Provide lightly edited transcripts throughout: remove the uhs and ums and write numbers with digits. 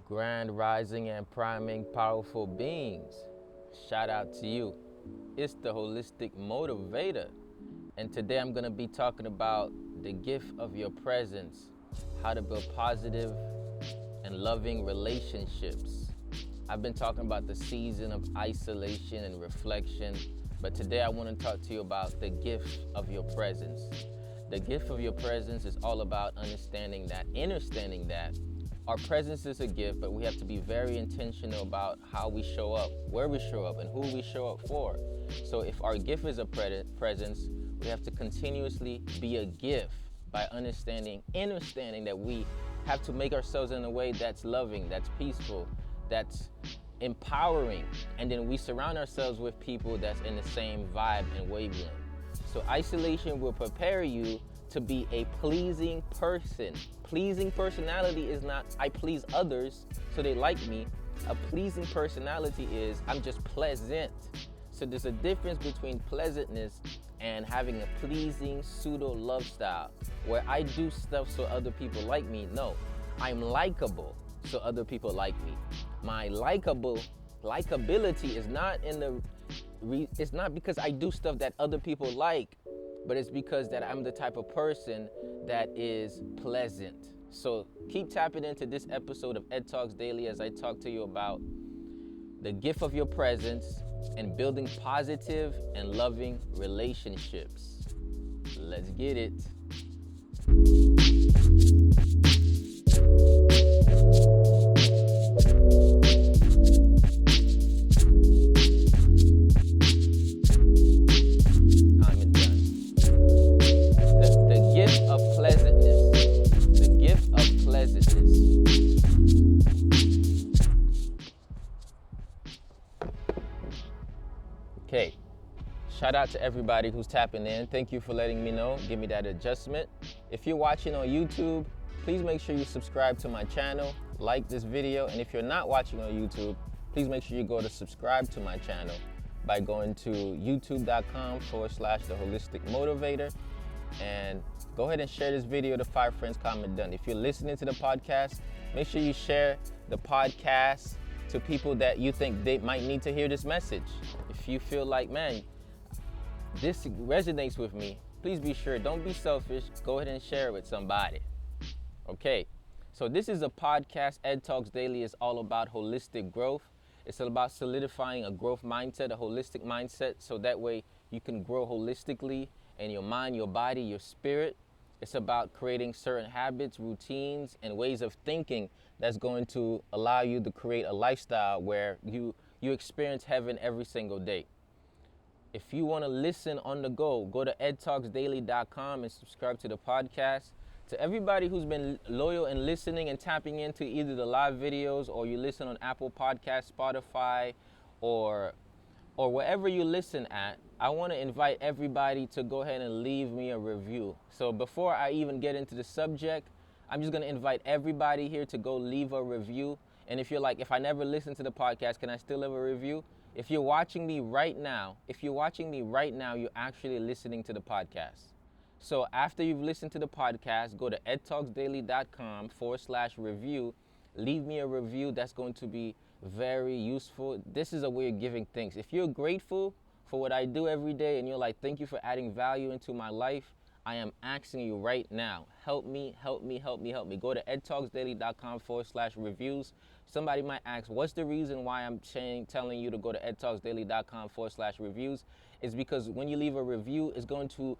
Grand rising and priming powerful beings. Shout out to you. It's the Holistic Motivator. And today I'm going to be talking about the gift of your presence, how to build positive and loving relationships. I've been talking about the season of isolation and reflection, but today I want to talk to you about the gift of your presence. The gift of your presence is all about understanding that our presence is a gift, but we have to be very intentional about how we show up, where we show up, and who we show up for. So if our gift is a presence, we have to continuously be a gift by understanding that we have to make ourselves in a way that's loving, that's peaceful, that's empowering, and then we surround ourselves with people that's in the same vibe and wavelength. So isolation will prepare you to be a pleasing person. Pleasing personality is not I please others so they like me. A pleasing personality is I'm just pleasant. So there's a difference between pleasantness and having a pleasing pseudo love style where I do stuff so other people like me. No, I'm likable so other people like me. My likability is not it's not because I do stuff that other people like, but it's because that I'm the type of person that is pleasant. So keep tapping into this episode of Ed Talks Daily as I talk to you about the gift of your presence and building positive and loving relationships. Let's get it. Okay, shout out to everybody who's tapping in. Thank you for letting me know, give me that adjustment. If you're watching on YouTube, please make sure you subscribe to my channel, like this video, and if you're not watching on YouTube, please make sure you go to subscribe to my channel by going to youtube.com/The Holistic Motivator, and go ahead and share this video to 5 friends, comment done. If you're listening to the podcast, make sure you share the podcast to people that you think they might need to hear this message. If you feel like, man, this resonates with me, please be sure, don't be selfish, go ahead and share it with somebody. Okay, so this is a podcast. Ed Talks Daily is all about holistic growth. It's all about solidifying a growth mindset, a holistic mindset, so that way you can grow holistically in your mind, your body, your spirit. It's about creating certain habits, routines, and ways of thinking that's going to allow you to create a lifestyle where you experience heaven every single day. If you want to listen on the go to edtalksdaily.com and subscribe to the podcast. To everybody who's been loyal and listening and tapping into either the live videos or you listen on Apple Podcasts, Spotify, or wherever you listen at, I want to invite everybody to go ahead and leave me a review. So before I even get into the subject, I'm just going to invite everybody here to go leave a review. And if you're like, if I never listen to the podcast, can I still leave a review? If you're watching me right now, you're actually listening to the podcast. So after you've listened to the podcast, go to edtalksdaily.com/review. Leave me a review. That's going to be very useful. This is a way of giving thanks. If you're grateful for what I do every day and you're like, thank you for adding value into my life, I am asking you right now, help me. Go to edtalksdaily.com/reviews. Somebody might ask, what's the reason why I'm telling you to go to edtalksdaily.com/reviews? It's because when you leave a review, it's going to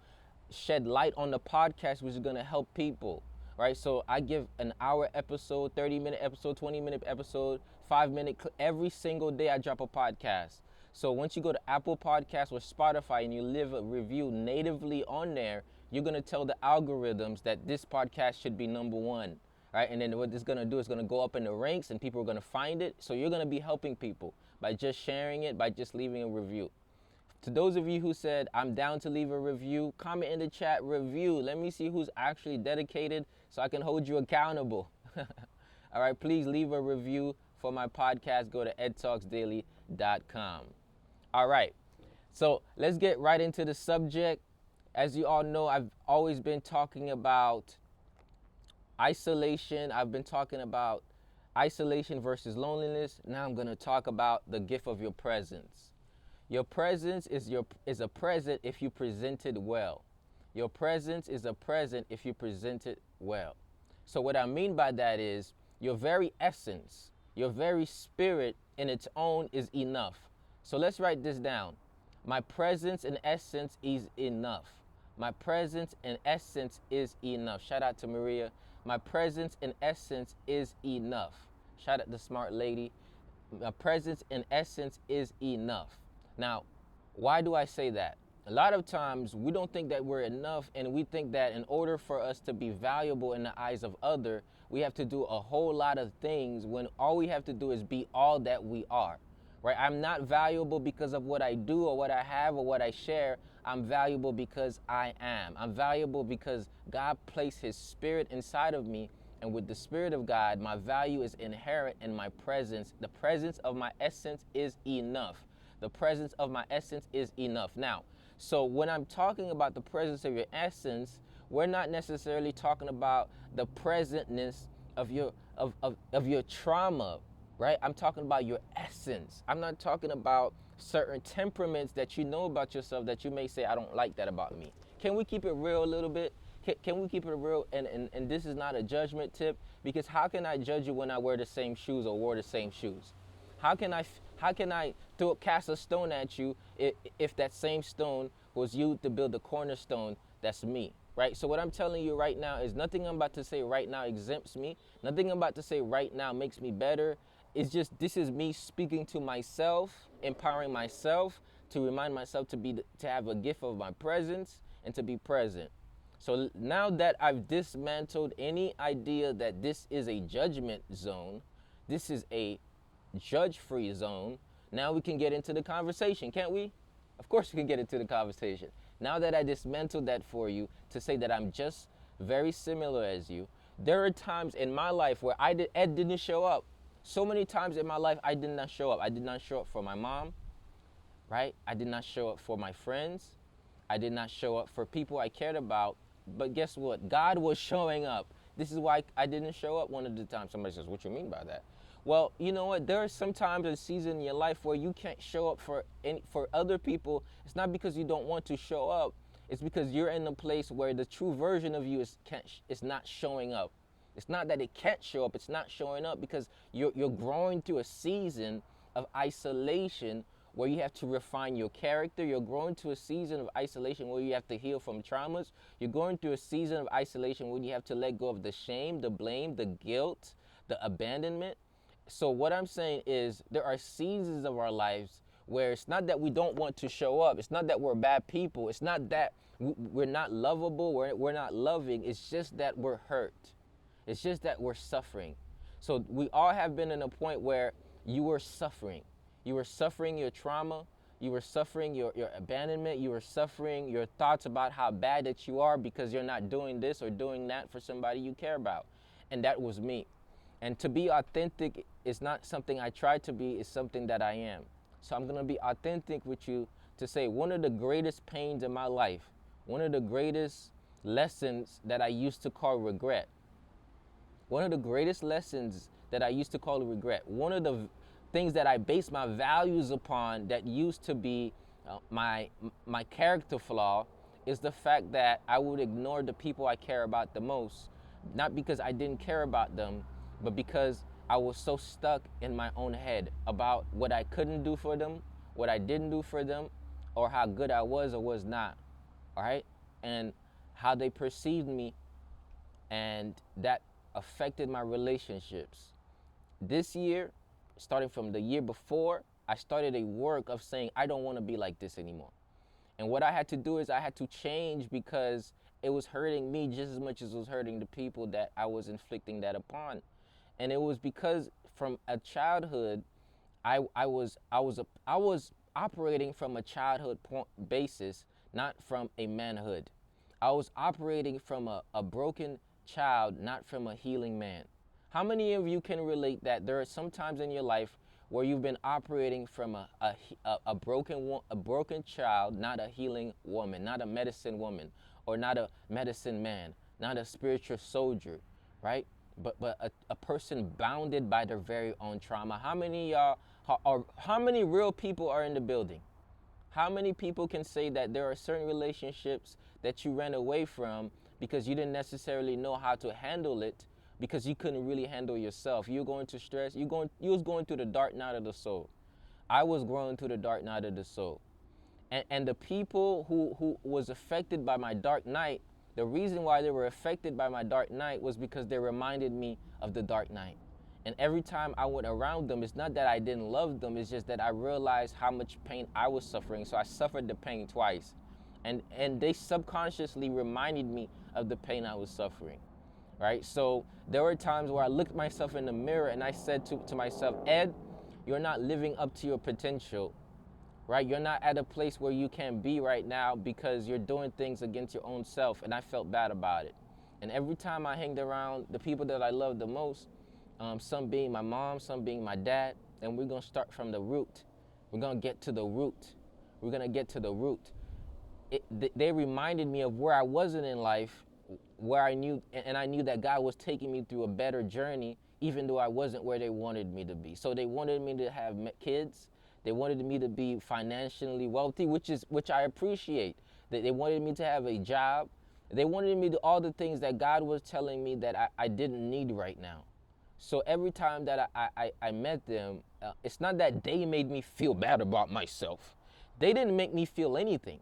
shed light on the podcast, which is going to help people, right? So I give an hour episode, 30-minute episode, 20-minute episode, 5-minute, every single day I drop a podcast. So once you go to Apple Podcasts or Spotify and you leave a review natively on there, you're going to tell the algorithms that this podcast should be number one, right? And then what it's going to do is going to go up in the ranks and people are going to find it. So you're going to be helping people by just sharing it, by just leaving a review. To those of you who said, I'm down to leave a review, comment in the chat, review. Let me see who's actually dedicated so I can hold you accountable. All right, please leave a review for my podcast. Go to edtalksdaily.com. All right, so let's get right into the subject. As you all know, I've always been talking about isolation. I've been talking about isolation versus loneliness. Now I'm going to talk about the gift of your presence. Your presence is a present if you present it well. Your presence is a present if you present it well. So what I mean by that is your very essence, your very spirit in its own is enough. So let's write this down. My presence and essence is enough. My presence and essence is enough. Shout out to Maria. My presence and essence is enough. Shout out to Smart Lady. My presence and essence is enough. Now, why do I say that? A lot of times we don't think that we're enough, and we think that in order for us to be valuable in the eyes of others, we have to do a whole lot of things when all we have to do is be all that we are. Right? I'm not valuable because of what I do or what I have or what I share. I'm valuable because I am. I'm valuable because God placed his spirit inside of me, and with the spirit of God, my value is inherent in my presence. The presence of my essence is enough. The presence of my essence is enough. Now, so when I'm talking about the presence of your essence, we're not necessarily talking about the presentness of your trauma, right? I'm talking about your essence. I'm not talking about certain temperaments that you know about yourself that you may say, I don't like that about me. Can we keep it real a little bit? Can we keep it real? And this is not a judgment tip, because how can I judge you when I wear the same shoes or wore the same shoes? How can I cast a stone at you if that same stone was used to build the cornerstone that's me, right? So what I'm telling you right now is nothing I'm about to say right now exempts me. Nothing I'm about to say right now makes me better. It's just, this is me speaking to myself, empowering myself to remind myself to have a gift of my presence and to be present. So now that I've dismantled any idea that this is a judgment zone, this is a judge-free zone, now we can get into the conversation, can't we? Of course we can get into the conversation. Now that I dismantled that for you to say that I'm just very similar as you, there are times in my life where Ed didn't show up. So many times in my life I did not show up. I did not show up for my mom, right? I did not show up for my friends. I did not show up for people I cared about. But guess what? God was showing up. This is why I didn't show up one of the times. Somebody says, what you mean by that? Well, you know what? There are some times and seasons in your life where you can't show up for other people. It's not because you don't want to show up. It's because you're in a place where the true version of you is not showing up. It's not that it can't show up. It's not showing up because you're growing through a season of isolation where you have to refine your character. You're growing to a season of isolation where you have to heal from traumas. You're going through a season of isolation where you have to let go of the shame, the blame, the guilt, the abandonment. So what I'm saying is there are seasons of our lives where it's not that we don't want to show up. It's not that we're bad people. It's not that we're not lovable. We're not loving. It's just that we're hurt. It's just that we're suffering. So we all have been in a point where you were suffering. You were suffering your trauma. You were suffering your abandonment. You were suffering your thoughts about how bad that you are because you're not doing this or doing that for somebody you care about. And that was me. And to be authentic is not something I try to be, it's something that I am. So I'm going to be authentic with you to say one of the greatest pains in my life, one of the greatest lessons that I used to call regret, one of the greatest lessons that I used to call regret, one of the things that I based my values upon that used to be my character flaw is the fact that I would ignore the people I care about the most, not because I didn't care about them, but because I was so stuck in my own head about what I couldn't do for them, what I didn't do for them, or how good I was or was not, all right? And how they perceived me, and that affected my relationships. This year, starting from the year before, I started a work of saying, I don't want to be like this anymore. And what I had to do is I had to change because it was hurting me just as much as it was hurting the people that I was inflicting that upon. And it was because from a childhood, I was operating from a childhood basis, not from a manhood. I was operating from a broken child, not from a healing man. How many of you can relate that there are some times in your life where you've been operating from a broken child, not a healing woman, not a medicine woman, or not a medicine man, not a spiritual soldier, right? but a person bounded by their very own trauma. How many y'all, how many real people are in the building? How many people can say that there are certain relationships that you ran away from because you didn't necessarily know how to handle it, because you couldn't really handle yourself? You were going to stress, you was going through the dark night of the soul. I was going through the dark night of the soul. And the people who was affected by my dark night, the reason why they were affected by my dark night was because they reminded me of the dark night. And every time I went around them, it's not that I didn't love them, it's just that I realized how much pain I was suffering. So I suffered the pain twice. And they subconsciously reminded me of the pain I was suffering, right? So there were times where I looked myself in the mirror and I said to myself, Ed, you're not living up to your potential, right? You're not at a place where you can be right now because you're doing things against your own self. And I felt bad about it. And every time I hanged around the people that I loved the most, some being my mom, some being my dad, and we're gonna start from the root. We're gonna get to the root. We're gonna get to the root. They reminded me of where I wasn't in life, where I knew that God was taking me through a better journey, even though I wasn't where they wanted me to be. So they wanted me to have kids. They wanted me to be financially wealthy, which I appreciate. They wanted me to have a job. They wanted me to do all the things that God was telling me that I didn't need right now. So every time that I met them, it's not that they made me feel bad about myself. They didn't make me feel anything.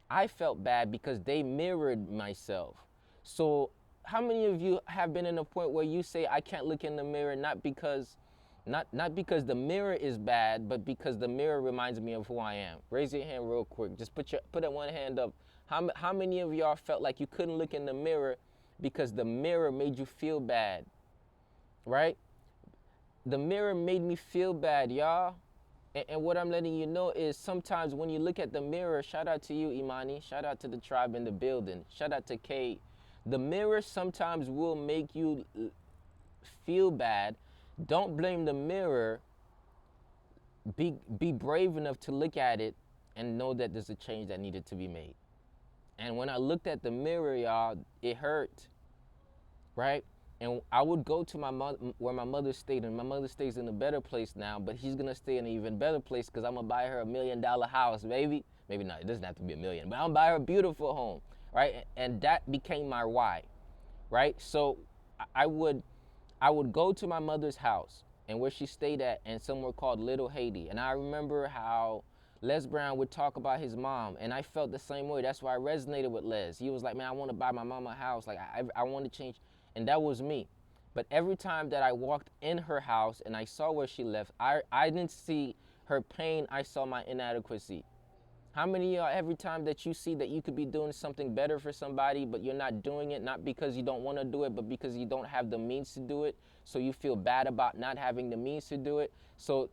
I felt bad because they mirrored myself. So how many of you have been in a point where you say, I can't look in the mirror, not because the mirror is bad, but because the mirror reminds me of who I am? Raise your hand real quick. Just put that one hand up. How many of y'all felt like you couldn't look in the mirror because the mirror made you feel bad? Right? The mirror made me feel bad, y'all. And what I'm letting you know is sometimes when you look at the mirror, shout out to you, Imani, shout out to the tribe in the building, shout out to Kate. The mirror sometimes will make you feel bad. Don't blame the mirror. Be brave enough to look at it and know that there's a change that needed to be made. And when I looked at the mirror, y'all, it hurt, right? And I would go to my mother, where my mother stayed, and my mother stays in a better place now, but she's gonna stay in an even better place because I'm gonna buy her $1 million house, baby. Maybe not, it doesn't have to be $1 million, but I'm gonna buy her a beautiful home, right? And that became my why, right? So I would go to my mother's house and where she stayed at, and somewhere called Little Haiti. And I remember how Les Brown would talk about his mom, and I felt the same way. That's why I resonated with Les. He was like, man, I want to buy my mama a house. Like, I want to change. And that was me. But every time that I walked in her house and I saw where she left, I didn't see her pain, I saw my inadequacy. How many of y'all, every time that you see that you could be doing something better for somebody, but you're not doing it, not because you don't want to do it, but because you don't have the means to do it, so you feel bad about not having the means to do it? So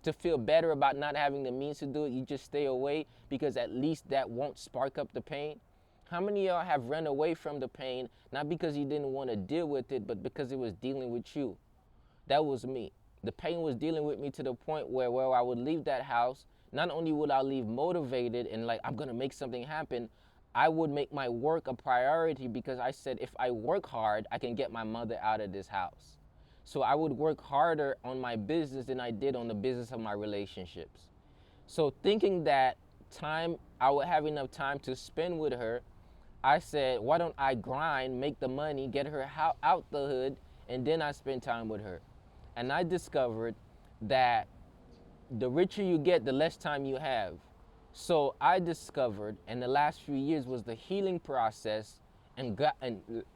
to feel better about not having the means to do it, you just stay away because at least that won't spark up the pain? How many of y'all have run away from the pain, not because you didn't want to deal with it, but because it was dealing with you? That was me. The pain was dealing with me to the point where I would leave that house. Not only would I leave motivated and like, I'm going to make something happen, I would make my work a priority because I said, if I work hard, I can get my mother out of this house. So I would work harder on my business than I did on the business of my relationships. So thinking that I would have enough time to spend with her, I said, why don't I grind, make the money, get her out the hood, and then I spend time with her. And I discovered that the richer you get, the less time you have. So I discovered, and the last few years was the healing process, and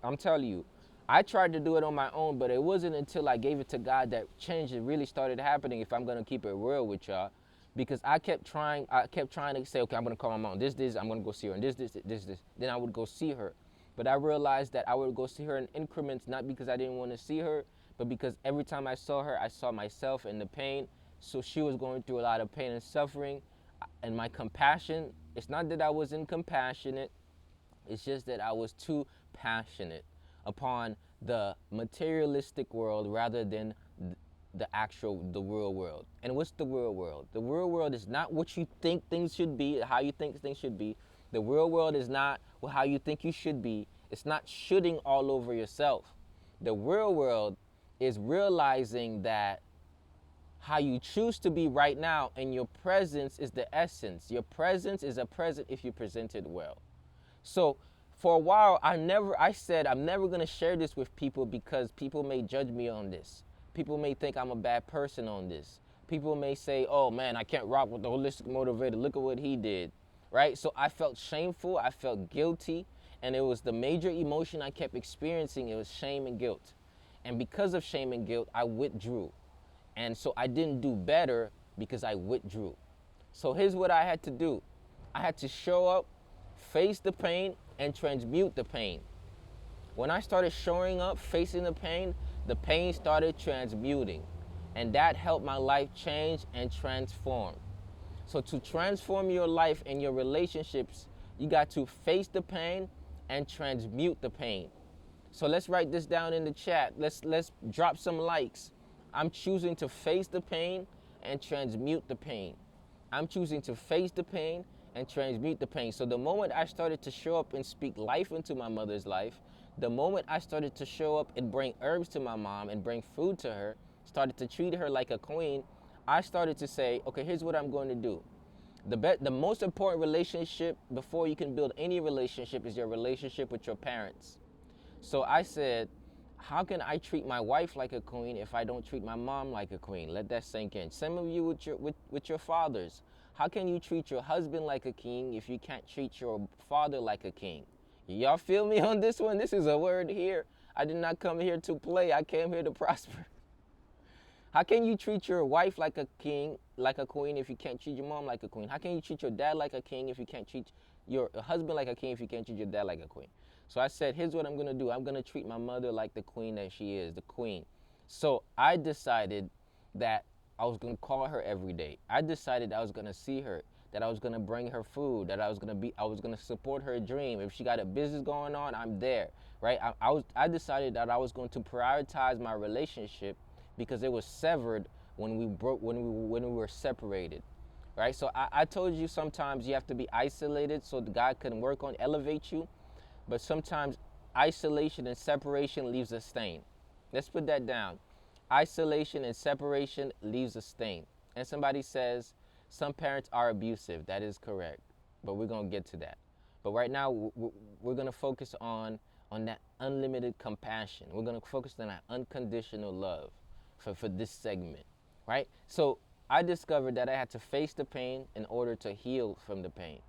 I'm telling you, I tried to do it on my own, but it wasn't until I gave it to God that change really started happening, if I'm gonna keep it real with y'all. Because I kept trying to say, okay, I'm gonna call my mom, this, I'm gonna go see her, and this. Then I would go see her. But I realized that I would go see her in increments, not because I didn't want to see her, but because every time I saw her, I saw myself in the pain. So she was going through a lot of pain and suffering. And my compassion, it's not that I was incompassionate, it's just that I was too passionate upon the materialistic world rather than the real world. And what's the real world? The real world is not what you think things should be, how you think things should be. The real world is not how you think you should be. It's not shooting all over yourself. The real world is realizing that how you choose to be right now and your presence is the essence. Your presence is a present if you present it well. So for a while, I said I'm never gonna share this with people because people may judge me on this. People may think I'm a bad person on this. People may say, oh man, I can't rock with the holistic motivator. Look at what he did, right? So I felt shameful, I felt guilty, and it was the major emotion I kept experiencing. It was shame and guilt. And because of shame and guilt, I withdrew. And so I didn't do better because I withdrew. So here's what I had to do. I had to show up, face the pain, and transmute the pain. When I started showing up, facing the pain started transmuting. And that helped my life change and transform. So to transform your life and your relationships, you got to face the pain and transmute the pain. So let's write this down in the chat. Let's drop some likes. I'm choosing to face the pain and transmute the pain. I'm choosing to face the pain and transmute the pain. So the moment I started to show up and speak life into my mother's life, the moment I started to show up and bring herbs to my mom and bring food to her, started to treat her like a queen, I started to say, okay, here's what I'm going to do. The most important relationship before you can build any relationship is your relationship with your parents. So I said, how can I treat my wife like a queen if I don't treat my mom like a queen? Let that sink in. Some of you with your fathers, how can you treat your husband like a king if you can't treat your father like a king? Y'all feel me on this one? This is a word here. I did not come here to play. I came here to prosper. How can you treat your wife like a king, like a queen, if you can't treat your mom like a queen? How can you treat your dad like a king if you can't treat your husband like a king if you can't treat your dad like a queen? So I said, here's what I'm going to do. I'm going to treat my mother like the queen that she is, the queen. So I decided that I was going to call her every day. I decided I was going to see her, that I was going to bring her food, that I was going to support her dream. If she got a business going on, I'm there, right? I decided that I was going to prioritize my relationship because it was severed when we were separated, right? So I told you sometimes you have to be isolated so God can work on, elevate you. But sometimes isolation and separation leaves a stain. Let's put that down. Isolation and separation leaves a stain. And somebody says, some parents are abusive. That is correct. But we're going to get to that. But right now, we're going to focus on that unlimited compassion. We're going to focus on that unconditional love for this segment, right? So I discovered that I had to face the pain in order to heal from the pain.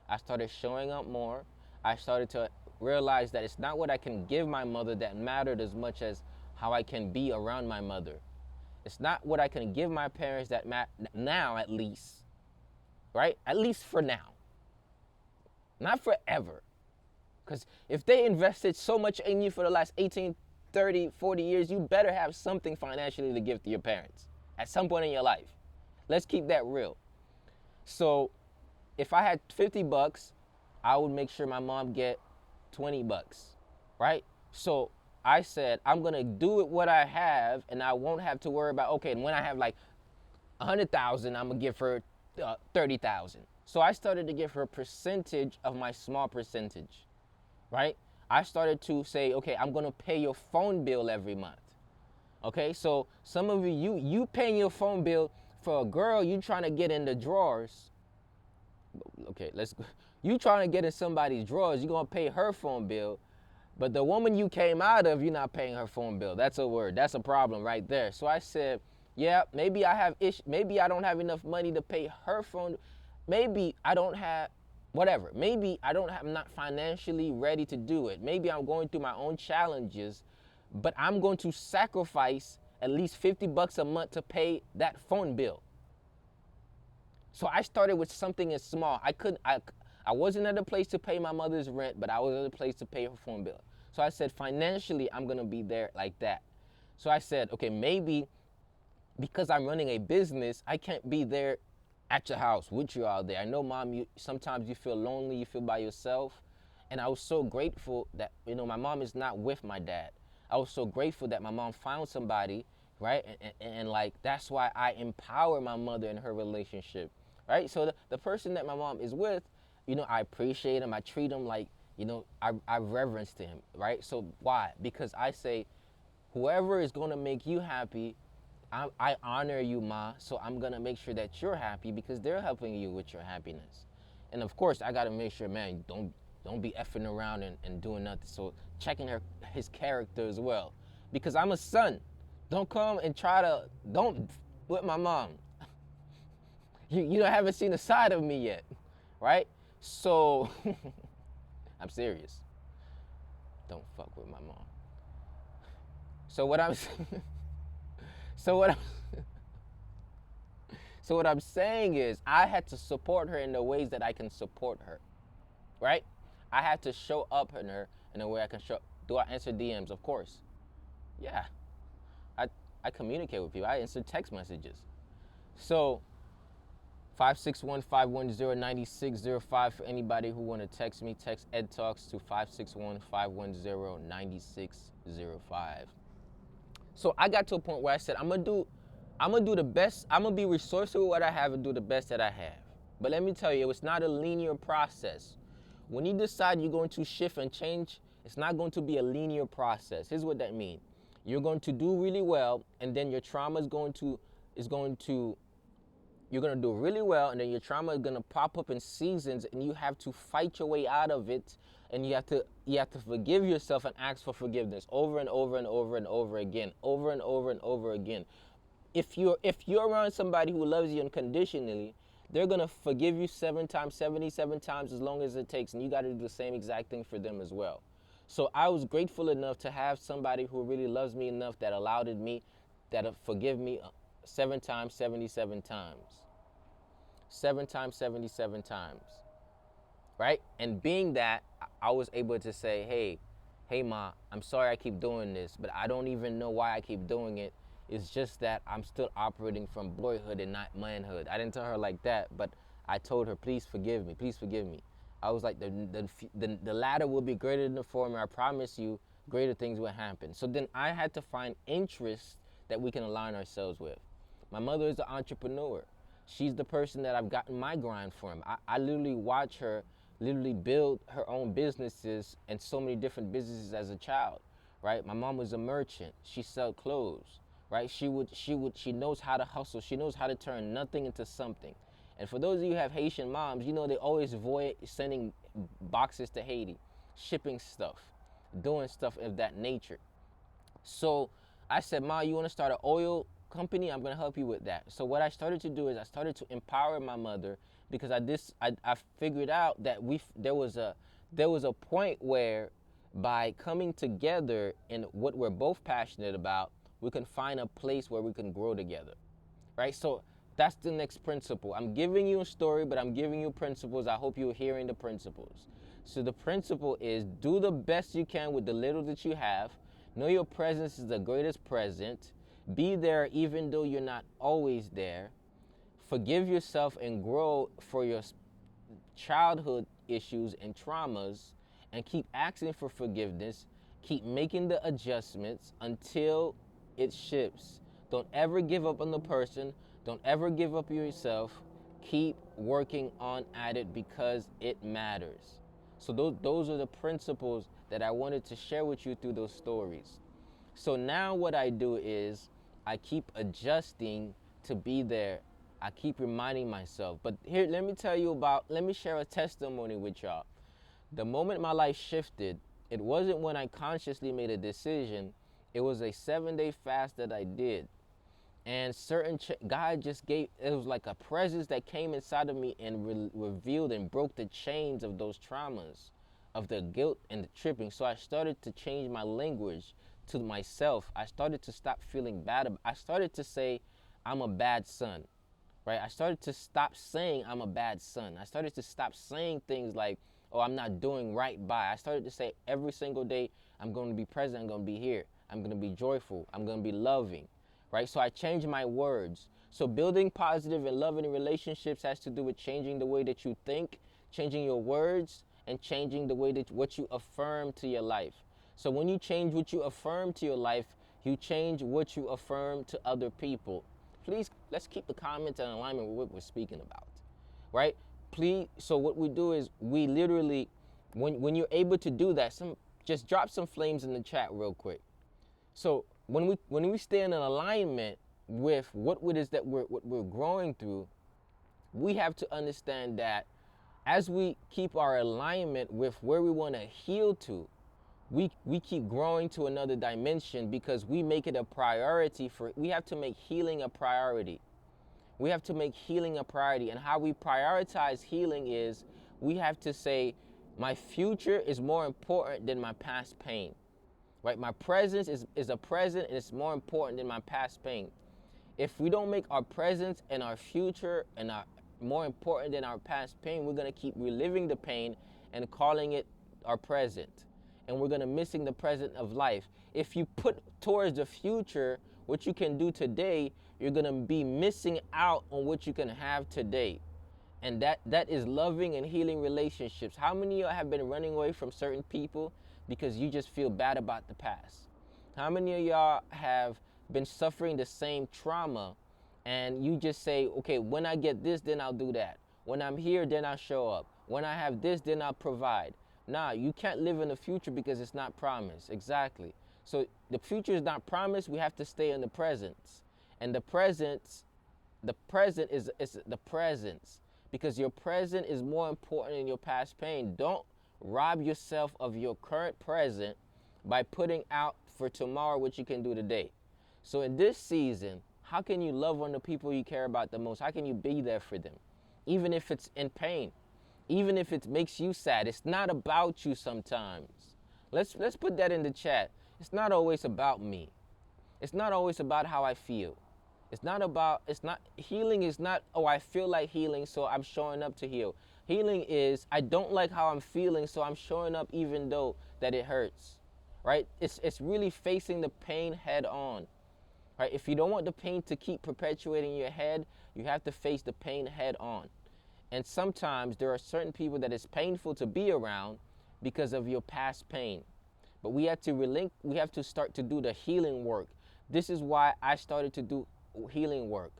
I started showing up more. I started to realize that it's not what I can give my mother that mattered as much as how I can be around my mother. It's not what I can give my parents that now, at least, right? At least for now. Not forever. Because if they invested so much in you for the last 18, 30, 40 years, you better have something financially to give to your parents at some point in your life. Let's keep that real. So if I had 50 bucks, I would make sure my mom get 20 bucks, right? So I said, I'm going to do it what I have, and I won't have to worry about, okay, and when I have like 100,000, I'm going to give her 30,000. So I started to give her a percentage of my small percentage, right? I started to say, okay, I'm going to pay your phone bill every month. Okay, so some of you paying your phone bill for a girl you trying to get in the drawers. Okay, let's go. You trying to get in somebody's drawers, you're going to pay her phone bill. But the woman you came out of, you're not paying her phone bill. That's a word. That's a problem right there. So I said, yeah, maybe I have maybe I don't have enough money to pay her phone. Maybe I don't have whatever. Maybe I'm not financially ready to do it. Maybe I'm going through my own challenges, but I'm going to sacrifice at least 50 bucks a month to pay that phone bill. So I started with something as small. I wasn't at a place to pay my mother's rent, but I was at a place to pay her phone bill. So I said, financially, I'm going to be there like that. So I said, okay, maybe because I'm running a business, I can't be there at your house with you all there. I know, Mom, sometimes you feel lonely, you feel by yourself. And I was so grateful that, my mom is not with my dad. I was so grateful that my mom found somebody, right? And like, that's why I empower my mother in her relationship, right? So the person that my mom is with, I appreciate him. I treat him like, I reverence to him, right? So why? Because I say, Whoever is going to make you happy, I honor you, Ma, so I'm going to make sure that you're happy because they're helping you with your happiness. And of course, I got to make sure, man, don't be effing around and doing nothing. So checking his character as well. Because I'm a son. Don't come and don't with my mom. You haven't seen the side of me yet, right? So, I'm serious. Don't fuck with my mom. So what I'm so what I'm so what I'm saying is I had to support her in the ways that I can support her, right? I had to show up in her in a way I can show. Do I answer DMs? Of course. Yeah. I communicate with people. I answer text messages. So 561-510-9605 for anybody who want to text me. Text Ed Talks to 561-510-9605. So I got to a point where I said, I'm gonna do the best. I'm gonna be resourceful with what I have and do the best that I have. But let me tell you, it's not a linear process. When you decide you're going to shift and change, it's not going to be a linear process. Here's what that means. You're going to do really well, and then your trauma you're going to do really well, and then your trauma is going to pop up in seasons, and you have to fight your way out of it, and you have to forgive yourself and ask for forgiveness over and over and over and over again, over and over and over again. If you're around somebody who loves you unconditionally, they're going to forgive you 7 times, 77 times, as long as it takes, and you got to do the same exact thing for them as well. So I was grateful enough to have somebody who really loves me enough that allowed me, that forgive me 7 times, 77 times. 7 times, 77 times, right? And being that, I was able to say, hey, Ma, I'm sorry I keep doing this, but I don't even know why I keep doing it. It's just that I'm still operating from boyhood and not manhood. I didn't tell her like that, but I told her, please forgive me, please forgive me. I was like, the latter will be greater than the former. I promise you, greater things will happen. So then I had to find interests that we can align ourselves with. My mother is an entrepreneur. She's the person that I've gotten my grind from. I literally watch her literally build her own businesses and so many different businesses as a child, right? My mom was a merchant. She sold clothes, right? She knows how to hustle. She knows how to turn nothing into something. And for those of you who have Haitian moms, you know they always avoid sending boxes to Haiti, shipping stuff, doing stuff of that nature. So I said, Ma, you want to start an oil company? I'm going to help you with that. So what I started to do is I started to empower my mother because I figured out that there was a point where by coming together in what we're both passionate about, we can find a place where we can grow together, right? So that's the next principle. I'm giving you a story, but I'm giving you principles. I hope you're hearing the principles. So the principle is do the best you can with the little that you have. Know your presence is the greatest present. Be there even though you're not always there. Forgive yourself and grow for your childhood issues and traumas, and keep asking for forgiveness. Keep making the adjustments until it shifts. Don't ever give up on the person. Don't ever give up yourself. Keep working on at it because it matters. So those are the principles that I wanted to share with you through those stories. So now what I do is I keep adjusting to be there. I keep reminding myself. But here, let me share a testimony with y'all. The moment my life shifted, it wasn't when I consciously made a decision. It was a 7-day fast that I did. And God just it was like a presence that came inside of me and revealed and broke the chains of those traumas, of the guilt and the tripping. So I started to change my language to myself. I started to stop feeling bad. I started to say, I'm a bad son, right? I started to stop saying I'm a bad son. I started to stop saying things like, oh, I'm not doing right by. I started to say every single day, I'm going to be present, I'm going to be here. I'm going to be joyful. I'm going to be loving. Right? So I changed my words. So building positive and loving relationships has to do with changing the way that you think, changing your words, and changing the way that what you affirm to your life. So when you change what you affirm to your life, you change what you affirm to other people. Please, let's keep the comments in alignment with what we're speaking about, right? Please, so what we do is we literally, when you're able to do that, just drop some flames in the chat real quick. So when we stay in an alignment with what it is that we're growing through, we have to understand that as we keep our alignment with where we want to heal to, we keep growing to another dimension because we make it a priority. We have to make healing a priority. We have to make healing a priority. And how we prioritize healing is we have to say, my future is more important than my past pain. Right? My presence is a present and it's more important than my past pain. If we don't make our presence and our future and our more important than our past pain, we're going to keep reliving the pain and calling it our present. And we're going to missing the present of life. If you put towards the future what you can do today, you're going to be missing out on what you can have today. And that is loving and healing relationships. How many of y'all have been running away from certain people because you just feel bad about the past? How many of y'all have been suffering the same trauma and you just say, okay, when I get this, then I'll do that. When I'm here, then I'll show up. When I have this, then I'll provide. Nah, you can't live in the future because it's not promised. Exactly. So the future is not promised. We have to stay in the present. And the present is the presence, because your present is more important than your past pain. Don't rob yourself of your current present by putting out for tomorrow what you can do today. So in this season, how can you love on the people you care about the most? How can you be there for them? Even if it's in pain, even if it makes you sad. It's not about you sometimes. Let's put that in the chat. It's not always about me. It's not always about how I feel. Healing is not, oh, I feel like healing, so I'm showing up to heal. Healing is, I don't like how I'm feeling, so I'm showing up even though that it hurts, right? It's really facing the pain head on, right? If you don't want the pain to keep perpetuating in your head, you have to face the pain head on. And sometimes there are certain people that it's painful to be around because of your past pain. But we have to start to do the healing work. This is why I started to do healing work.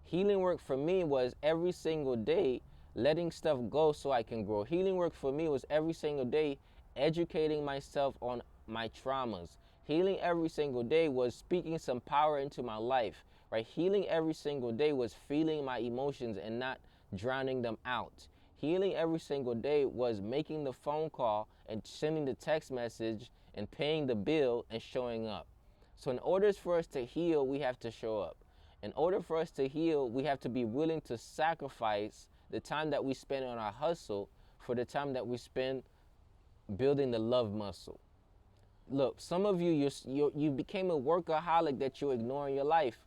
Healing work for me was every single day letting stuff go so I can grow. Healing work for me was every single day educating myself on my traumas. Healing every single day was speaking some power into my life, right? Healing every single day was feeling my emotions and not drowning them out. Healing every single day was making the phone call and sending the text message and paying the bill and showing up. So in order for us to heal, we have to show up. In order for us to heal, we have to be willing to sacrifice the time that we spend on our hustle for the time that we spend building the love muscle. Look, some of you became a workaholic that you're ignoring your life.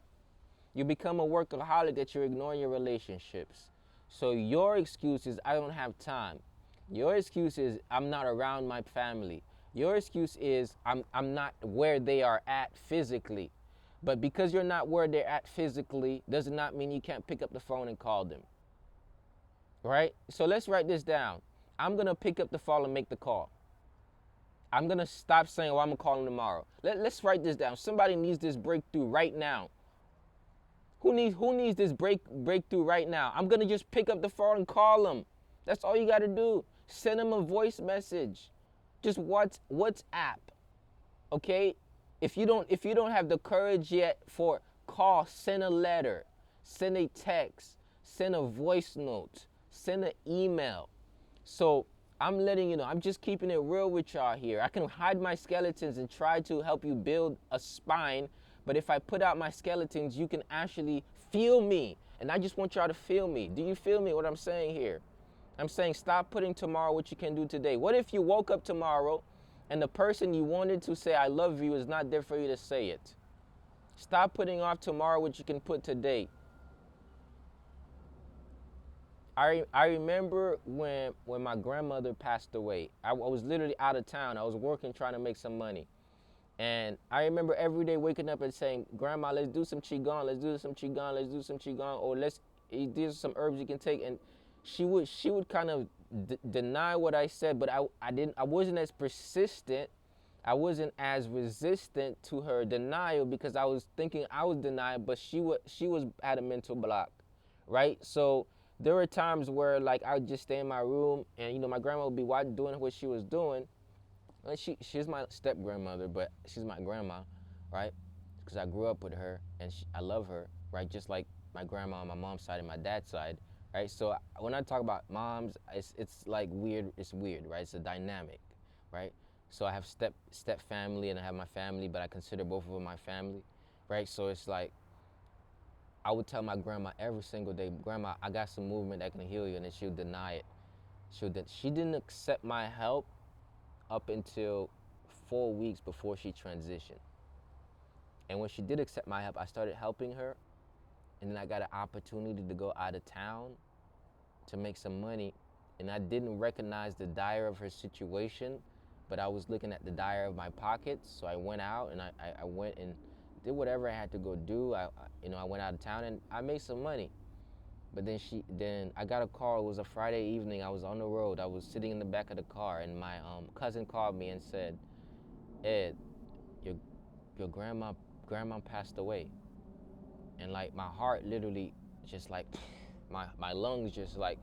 You become a workaholic that you're ignoring your relationships. So your excuse is, I don't have time. Your excuse is, I'm not around my family. Your excuse is, I'm not where they are at physically. But because you're not where they're at physically, does not mean you can't pick up the phone and call them. Right? So let's write this down. I'm going to pick up the phone and make the call. I'm going to stop saying, oh, I'm going to call them tomorrow. Let's write this down. Somebody needs this breakthrough right now. Who needs this breakthrough right now? I'm going to just pick up the phone and call them. That's all you got to do. Send them a voice message. Just WhatsApp. Okay? If you don't have the courage yet for call, send a letter, send a text, send a voice note, send an email. So I'm letting you know, I'm just keeping it real with y'all here. I can hide my skeletons and try to help you build a spine, but if I put out my skeletons, you can actually feel me. And I just want y'all to feel me. Do you feel me what I'm saying here? I'm saying stop putting tomorrow what you can do today. What if you woke up tomorrow and the person you wanted to say I love you is not there for you to say it? Stop putting off tomorrow what you can put today. I remember when my grandmother passed away. I was literally out of town. I was working, trying to make some money. And I remember every day waking up and saying, Grandma, let's do some Qigong, let's do some Qigong, let's do some Qigong, or these are some herbs you can take. And she would kind of deny what I said, but I wasn't as persistent. I wasn't as resistant to her denial because I was thinking I was denying, but she was at a mental block, right? So there were times where like I would just stay in my room and my grandma would be doing what she was doing. And she's my step grandmother, but she's my grandma, right? because I grew up with her and I love her, right? Just like my grandma on my mom's side and my dad's side, right? So when I talk about moms, it's like weird. It's weird, right? It's a dynamic, right? So I have step family and I have my family, but I consider both of them my family, right? So it's like I would tell my grandma every single day, Grandma, I got some movement that can heal you, and then she would deny it. She didn't accept my help up until 4 weeks before she transitioned. And when she did accept my help, I started helping her, and then I got an opportunity to go out of town to make some money, and I didn't recognize the dire of her situation, but I was looking at the dire of my pockets. So I went out and I went and did whatever I had to go do. I went out of town and I made some money. But then I got a call. It was a Friday evening. I was on the road. I was sitting in the back of the car, and my cousin called me and said, "Ed, your grandma passed away." And like my heart literally just like my lungs just like,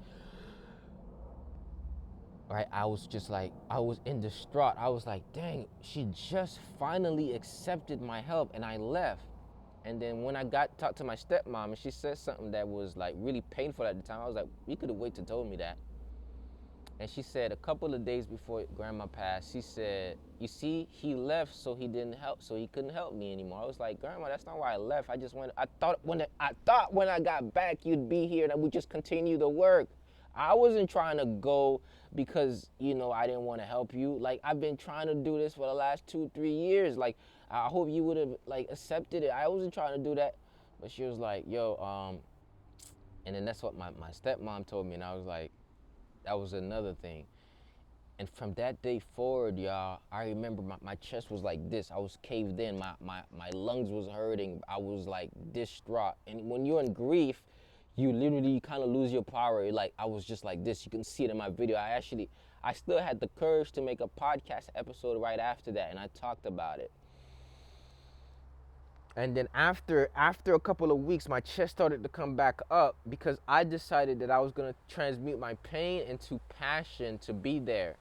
right? I was in distraught. I was like, dang, she just finally accepted my help, and I left. And then when I talked to my stepmom, and she said something that was like really painful at the time, I was like, you could have waited to told me that. And she said a couple of days before grandma passed, she said, you see, he left so he couldn't help me anymore. I was like, Grandma, that's not why I left. I thought when I got back you'd be here and that we just continue the work. I wasn't trying to go because, I didn't want to help you. Like, I've been trying to do this for the last 2-3 years. Like, I hope you would have like accepted it. I wasn't trying to do that. But she was like, and then that's what my stepmom told me, and I was like, that was another thing. And from that day forward, y'all, I remember my chest was like this. I was caved in. My lungs was hurting. I was like distraught. And when you're in grief, you literally kind of lose your power. Like, I was just like this. You can see it in my video. I still had the courage to make a podcast episode right after that, and I talked about it. And then after a couple of weeks, my chest started to come back up because I decided that I was going to transmute my pain into passion, to be there,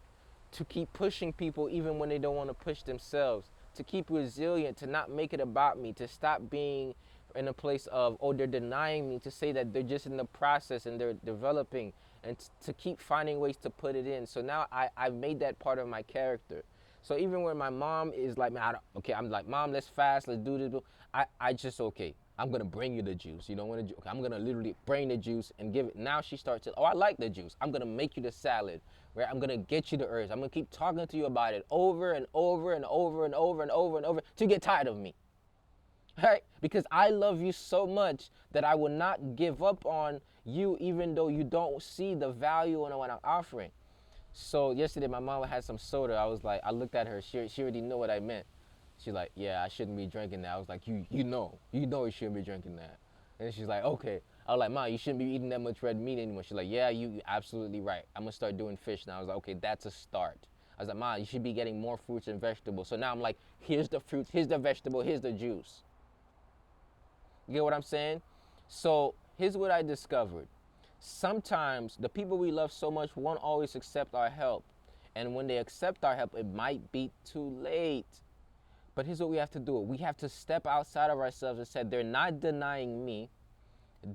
to keep pushing people even when they don't want to push themselves, to keep resilient, to not make it about me, to stop being in a place of, oh, they're denying me, to say that they're just in the process and they're developing, and to keep finding ways to put it in. So now I've made that part of my character. So even when my mom is like, I'm like, Mom, let's fast, let's do this. I just, okay, I'm going to bring you the juice. You don't want to, okay, I'm going to literally bring the juice and give it. Now she starts to, oh, I like the juice. I'm going to make you the salad, right? I'm going to get you the herbs. I'm going to keep talking to you about it over and over and over and over and over and over till you get tired of me, right? Because I love you so much that I will not give up on you even though you don't see the value in what I'm offering. So yesterday my mom had some soda. I was like, I looked at her. She already knew what I meant. She's like, yeah, I shouldn't be drinking that. I was like, you know you shouldn't be drinking that. And she's like, okay. I was like, Mom, you shouldn't be eating that much red meat anymore. She's like, yeah, you're absolutely right. I'm gonna start doing fish now. I was like, okay, that's a start. I was like, Mom, you should be getting more fruits and vegetables. So now I'm like, here's the fruits, here's the vegetable, here's the juice. You get what I'm saying? So here's what I discovered. Sometimes the people we love so much won't always accept our help. And when they accept our help, it might be too late. But here's what we have to do. We have to step outside of ourselves and say, they're not denying me.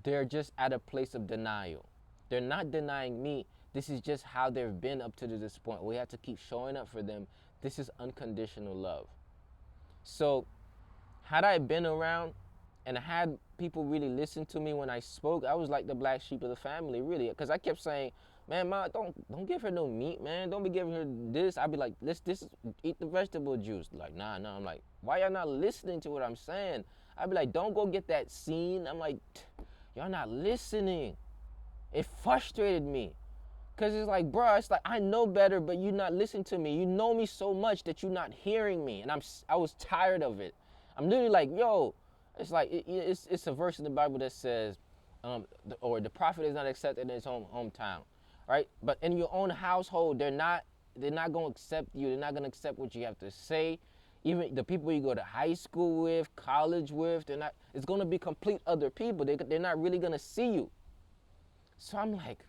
They're just at a place of denial. They're not denying me. This is just how they've been up to this point. We have to keep showing up for them. This is unconditional love. So had I been around and had people really listen to me when I spoke, I was like the black sheep of the family, really. Because I kept saying, man, Ma, don't give her no meat, man. Don't be giving her this. I'd be like, eat the vegetable juice. Like, nah. I'm like, why y'all not listening to what I'm saying? I'd be like, don't go get that scene. I'm like, y'all not listening. It frustrated me. Because it's like, bro, it's like, I know better, but you're not listening to me. You know me so much that you're not hearing me. And I was tired of it. I'm literally like, yo, it's like, it's a verse in the Bible that says, the prophet is not accepted in his hometown. Right? But in your own household, they're not going to accept you. They're not going to accept what you have to say. Even the people you go to high school with, college with, it's going to be complete other people. They're not really going to see you. So I'm like,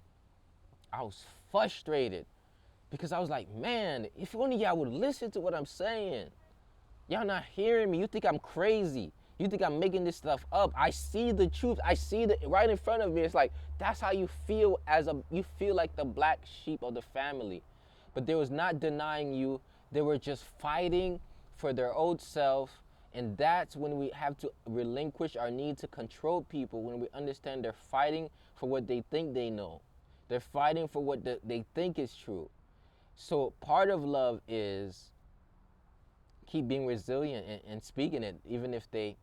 I was frustrated because I was like, man, if only y'all would listen to what I'm saying. Y'all not hearing me. You think I'm crazy. You think I'm making this stuff up? I see the truth. I see it right in front of me. It's like, that's how you feel you feel like the black sheep of the family. But they was not denying you. They were just fighting for their old self. And that's when we have to relinquish our need to control people, when we understand they're fighting for what they think they know. They're fighting for what they think is true. So part of love is keep being resilient and speaking it, even if they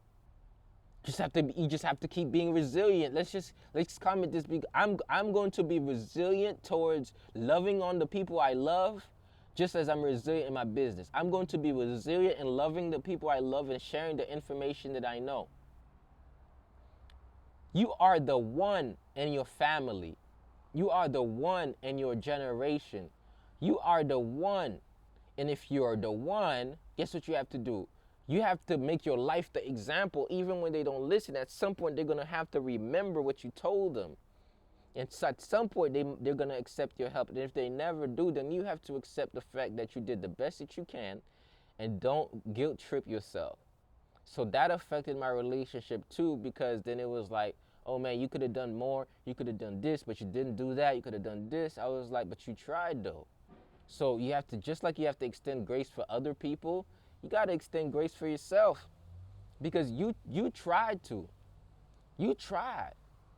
you just have to keep being resilient. Let's comment this. I'm going to be resilient towards loving on the people I love, just as I'm resilient in my business. I'm going to be resilient in loving the people I love and sharing the information that I know. You are the one in your family. You are the one in your generation. You are the one. And if you're the one, guess what you have to do? You have to make your life the example. Even when they don't listen, at some point they're going to have to remember what you told them. And so at some point they're going to accept your help. And if they never do, then you have to accept the fact that you did the best that you can and don't guilt trip yourself. So that affected my relationship too, because then it was like, oh man, you could have done more. You could have done this, but you didn't do that. You could have done this. I was like, but you tried though. So you have to, just like you have to extend grace for other people, you got to extend grace for yourself, because you tried to. You tried.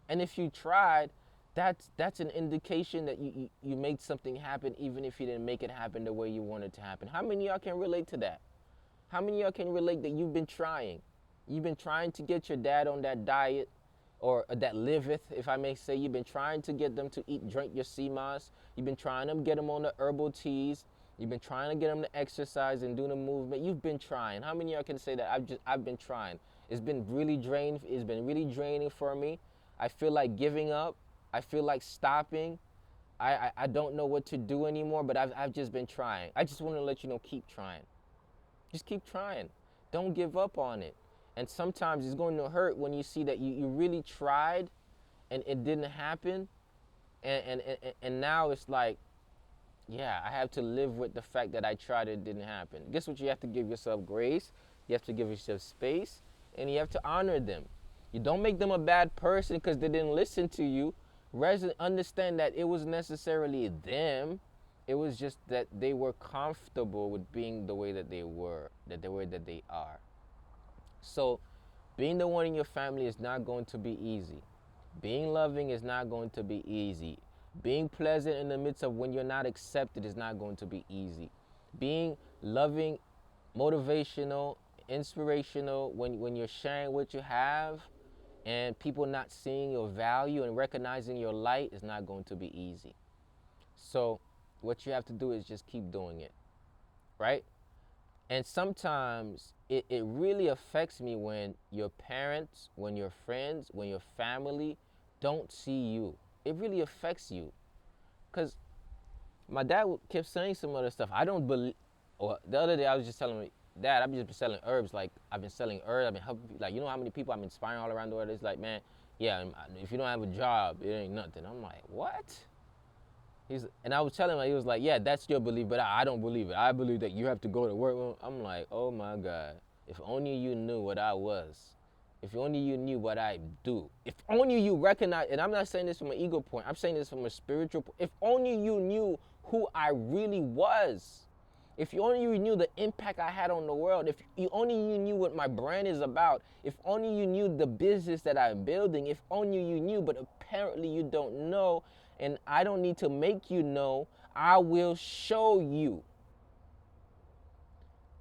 And if you tried, that's an indication that you made something happen, even if you didn't make it happen the way you wanted to happen. How many of y'all can relate to that? How many of y'all can relate that you've been trying? You've been trying to get your dad on that diet, or that liveth, if I may say. You've been trying to get them to drink your sea moss. You've been trying to get them on the herbal teas. You've been trying to get them to exercise and do the movement. You've been trying. How many of y'all can say that I've been trying? It's been really draining. It's been really draining for me. I feel like giving up. I feel like stopping. I don't know what to do anymore, but I've just been trying. I just want to let you know, keep trying. Just keep trying. Don't give up on it. And sometimes it's going to hurt when you see that you really tried and it didn't happen. And now it's like, yeah, I have to live with the fact that I tried, it didn't happen. Guess what? You have to give yourself grace. You have to give yourself space, and you have to honor them. You don't make them a bad person because they didn't listen to you. Rather, understand that it was necessarily them. It was just that they were comfortable with being the way that they were, that they are. So being the one in your family is not going to be easy. Being loving is not going to be easy. Being pleasant in the midst of when you're not accepted is not going to be easy. Being loving, motivational, inspirational when you're sharing what you have and people not seeing your value and recognizing your light is not going to be easy. So what you have to do is just keep doing it, right? And sometimes it really affects me when your parents, when your friends, when your family don't see you. It really affects you. Because my dad kept saying some other stuff. I don't believe, or the other day I was just telling me, Dad, I've just been selling herbs. Like, I've been selling herbs. I've been helping people. Like, you know how many people I'm inspiring all around the world? It's like, man, yeah, if you don't have a job, it ain't nothing. I'm like, what? And I was telling him, he was like, yeah, that's your belief, but I don't believe it. I believe that you have to go to work. I'm like, oh my God. If only you knew what I was. If only you knew what I do. If only you recognize, and I'm not saying this from an ego point, I'm saying this from a spiritual point. If only you knew who I really was. If you only you knew the impact I had on the world. If you only you knew what my brand is about. If only you knew the business that I'm building. If only you knew, but apparently you don't know. And I don't need to make you know. I will show you.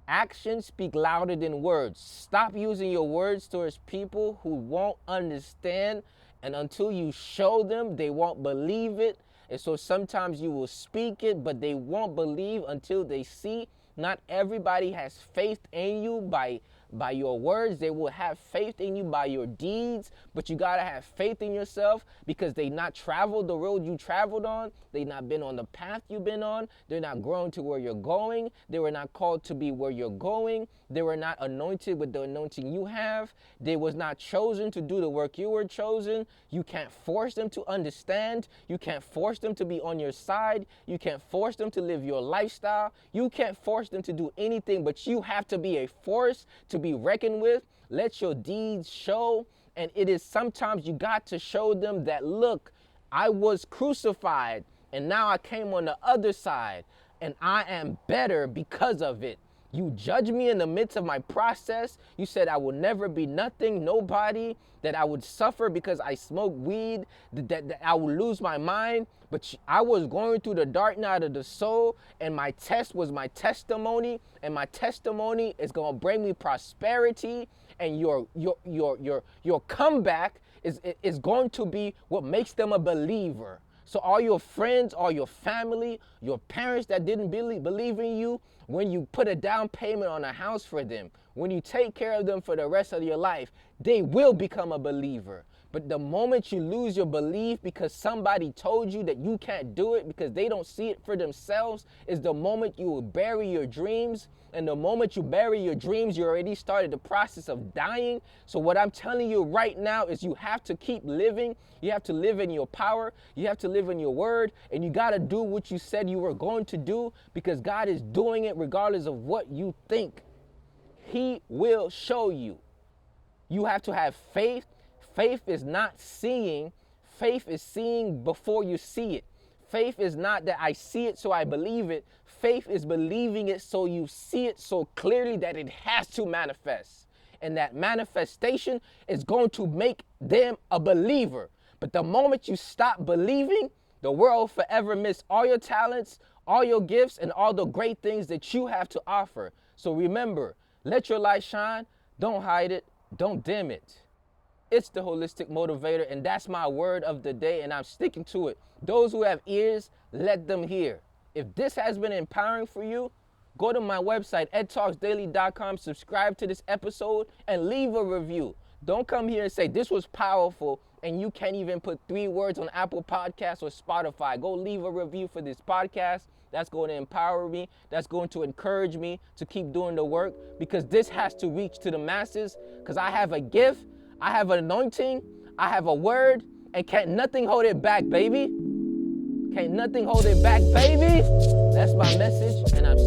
Actions speak louder than words. Stop using your words towards people who won't understand. And until you show them, they won't believe it. And so sometimes you will speak it, but they won't believe until they see. Not everybody has faith in you by your words. They will have faith in you by your deeds, but you gotta have faith in yourself because they not traveled the road you traveled on. They not been on the path you've been on. They're not grown to where you're going. They were not called to be where you're going. They were not anointed with the anointing you have. They was not chosen to do the work you were chosen. You can't force them to understand. You can't force them to be on your side. You can't force them to live your lifestyle. You can't force them to do anything, but you have to be a force to be reckoned with. Let your deeds show. And it is sometimes you got to show them that, look, I was crucified and now I came on the other side and I am better because of it. You judge me in the midst of my process. You said I will never be nothing, nobody, that I would suffer because I smoke weed, that I would lose my mind. But I was going through the dark night of the soul, and my test was my testimony, and my testimony is going to bring me prosperity, and your comeback is going to be what makes them a believer. So all your friends, all your family, your parents that didn't believe in you, when you put a down payment on a house for them, when you take care of them for the rest of your life, they will become a believer. But the moment you lose your belief because somebody told you that you can't do it because they don't see it for themselves is the moment you will bury your dreams. And the moment you bury your dreams, you already started the process of dying. So what I'm telling you right now is you have to keep living. You have to live in your power. You have to live in your word. And you got to do what you said you were going to do because God is doing it regardless of what you think. He will show you. You have to have faith. Faith is not seeing. Faith is seeing before you see it. Faith is not that I see it so I believe it. Faith is believing it so you see it so clearly that it has to manifest. And that manifestation is going to make them a believer. But the moment you stop believing, the world forever miss all your talents, all your gifts, and all the great things that you have to offer. So remember, let your light shine. Don't hide it. Don't dim it. It's the Holistic Motivator, and that's my word of the day, and I'm sticking to it. Those who have ears, let them hear. If this has been empowering for you, go to my website, edtalksdaily.com, subscribe to this episode, and leave a review. Don't come here and say this was powerful, and you can't even put 3 words on Apple Podcasts or Spotify. Go leave a review for this podcast. That's going to empower me. That's going to encourage me to keep doing the work because this has to reach to the masses because I have a gift. I have an anointing, I have a word, and can't nothing hold it back, baby. Can't nothing hold it back, baby. That's my message, and I'm